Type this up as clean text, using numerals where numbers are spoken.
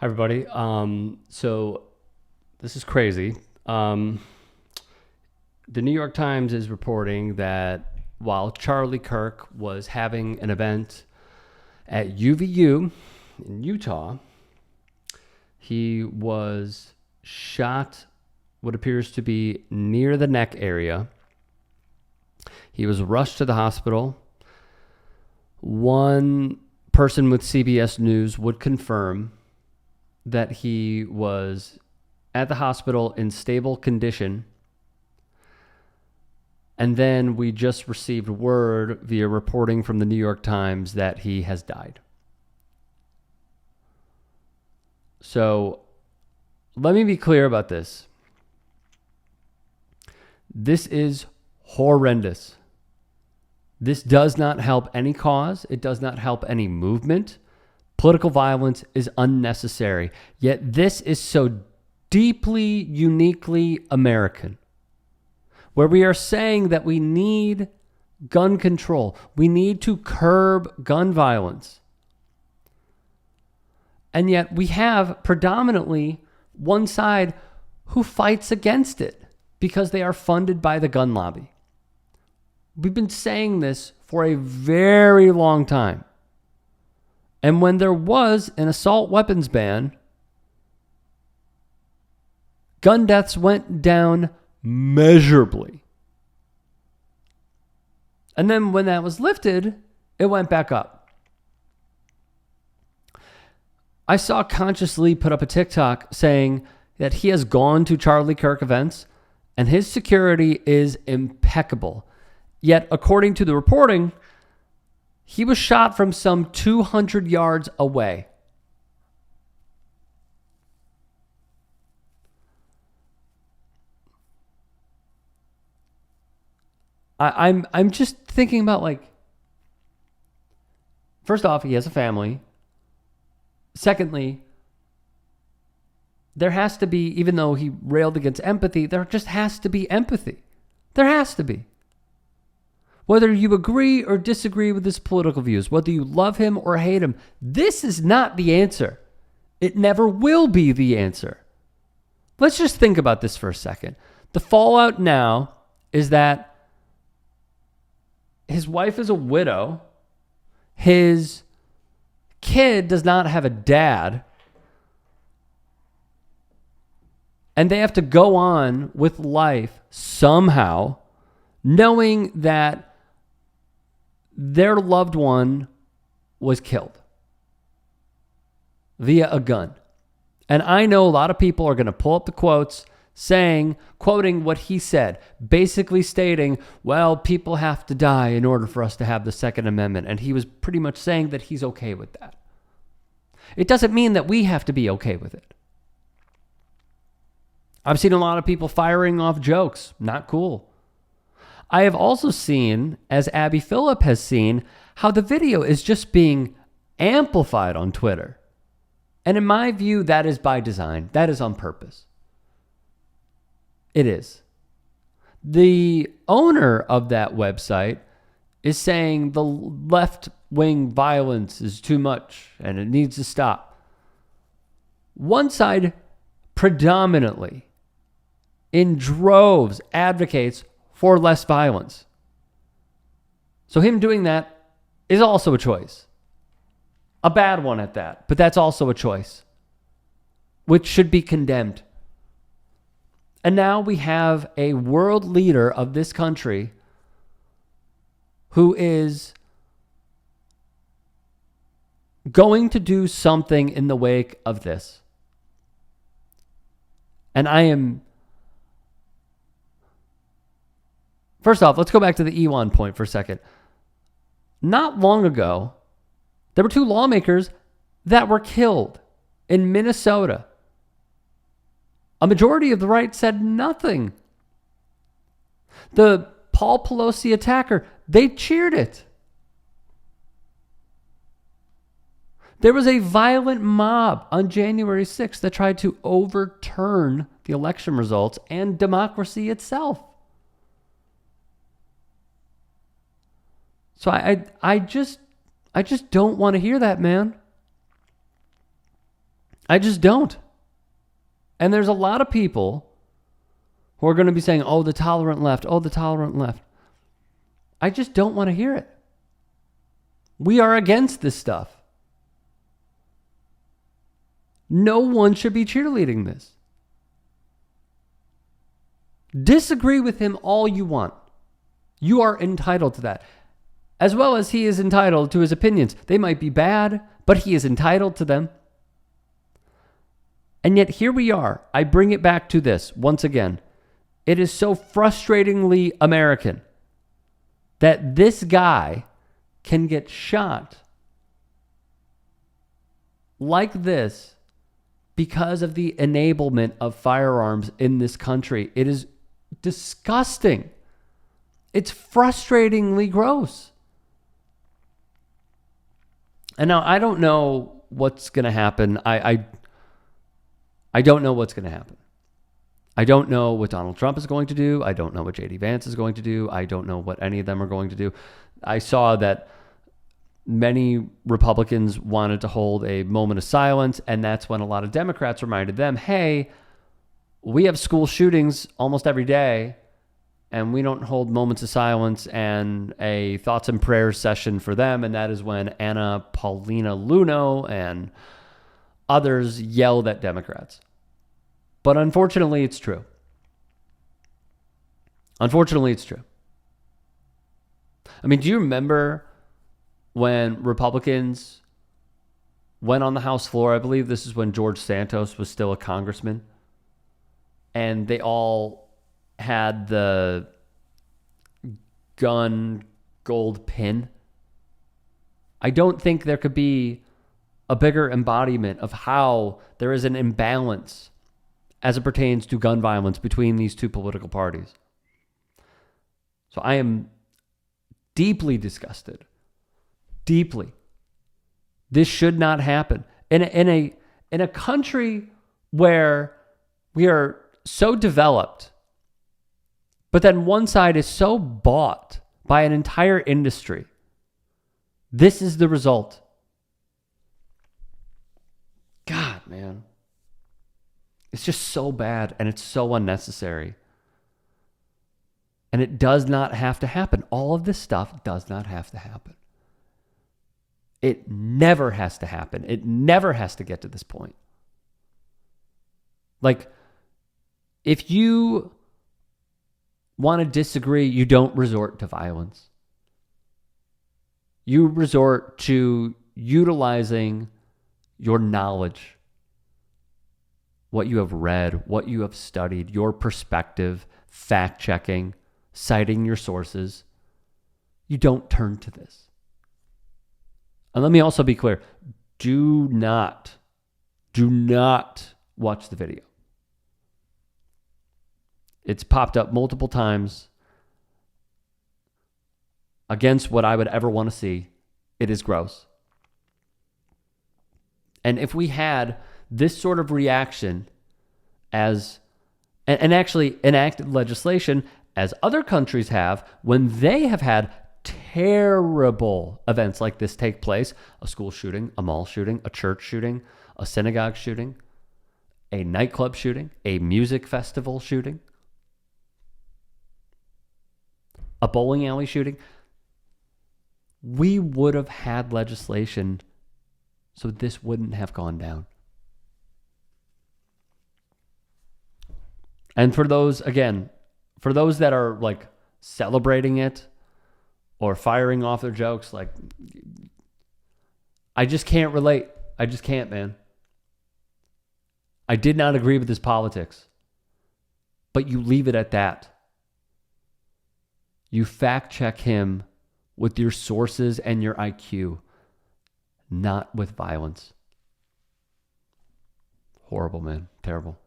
Hi, everybody. So this is crazy. The New York Times is reporting that while Charlie Kirk was having an event at UVU in Utah, he was shot what appears to be near the neck area. He was rushed to the hospital. One person with CBS News would confirm that he was at the hospital in stable condition. And then we just received word via reporting from the New York Times that he has died. So let me be clear about this. This is horrendous. This does not help any cause. It does not help any movement. Political violence is unnecessary. Yet this is so deeply, uniquely American, where we are saying that we need gun control. We need to curb gun violence. And yet we have predominantly one side who fights against it because they are funded by the gun lobby. We've been saying this for a very long time. And when there was an assault weapons ban, gun deaths went down measurably. And then when that was lifted, it went back up. I saw Conscious Lee put up a TikTok saying that he has gone to Charlie Kirk events and his security is impeccable. Yet, according to the reporting, he was shot from some 200 yards away. I'm just thinking about, like, first off, he has a family. Secondly, there has to be, even though he railed against empathy, there just has to be empathy. There has to be. Whether you agree or disagree with his political views, whether you love him or hate him, this is not the answer. It never will be the answer. Let's just think about this for a second. The fallout now is that his wife is a widow. His kid does not have a dad. And they have to go on with life somehow, knowing that their loved one was killed via a gun. And I know a lot of people are going to pull up the quotes quoting what he said, basically stating, well, people have to die in order for us to have the Second Amendment. And he was pretty much saying that he's okay with that. It doesn't mean that we have to be okay with it. I've seen a lot of people firing off jokes. Not cool. I have also seen, as Abby Phillip has seen, how the video is just being amplified on Twitter. And in my view, that is by design. That is on purpose. It is. The owner of that website is saying the left-wing violence is too much and it needs to stop. One side predominantly, in droves, advocates for less violence. So him doing that is also a choice. A bad one at that, but that's also a choice, which should be condemned. And now we have a world leader of this country who is going to do something in the wake of this. And first off, let's go back to the Ewan point for a second. Not long ago, there were two lawmakers that were killed in Minnesota. A majority of the right said nothing. The Paul Pelosi attacker, they cheered it. There was a violent mob on January 6th that tried to overturn the election results and democracy itself. So I just don't want to hear that, man. I just don't. And there's a lot of people who are going to be saying, oh, the tolerant left. Oh, the tolerant left. I just don't want to hear it. We are against this stuff. No one should be cheerleading this. Disagree with him all you want. You are entitled to that. As well as he is entitled to his opinions. They might be bad, but he is entitled to them. And yet here we are. I bring it back to this once again. It is so frustratingly American that this guy can get shot like this because of the enablement of firearms in this country. It is disgusting. It's frustratingly gross. And now I don't know what's going to happen. I don't know what's going to happen. I don't know what Donald Trump is going to do. I don't know what J.D. Vance is going to do. I don't know what any of them are going to do. I saw that many Republicans wanted to hold a moment of silence, and that's when a lot of Democrats reminded them, hey, we have school shootings almost every day, and we don't hold moments of silence and a thoughts and prayers session for them. And that is when Anna Paulina Luno and others yelled at Democrats. But unfortunately, it's true. Unfortunately, it's true. I mean, do you remember when Republicans went on the House floor? I believe this is when George Santos was still a congressman. And they all had the gun gold pin. I don't think there could be a bigger embodiment of how there is an imbalance as it pertains to gun violence between these two political parties. So I am deeply disgusted. Deeply. This should not happen. In a country where we are so developed, but then one side is so bought by an entire industry. This is the result. God, man. It's just so bad and it's so unnecessary. And it does not have to happen. All of this stuff does not have to happen. It never has to happen. It never has to get to this point. Like, if you want to disagree, you don't resort to violence. You resort to utilizing your knowledge, what you have read, what you have studied, your perspective, fact-checking, citing your sources. You don't turn to this. And let me also be clear. Do not watch the video. It's popped up multiple times against what I would ever want to see. It is gross. And if we had this sort of reaction and actually enacted legislation as other countries have when they have had terrible events like this take place, a school shooting, a mall shooting, a church shooting, a synagogue shooting, a nightclub shooting, a music festival shooting, a bowling alley shooting, we would have had legislation so this wouldn't have gone down. And for those that are like celebrating it or firing off their jokes, like, I just can't relate. I just can't, man. I did not agree with his politics, but you leave it at that. You fact check him with your sources and your IQ, not with violence. Horrible, man. Terrible.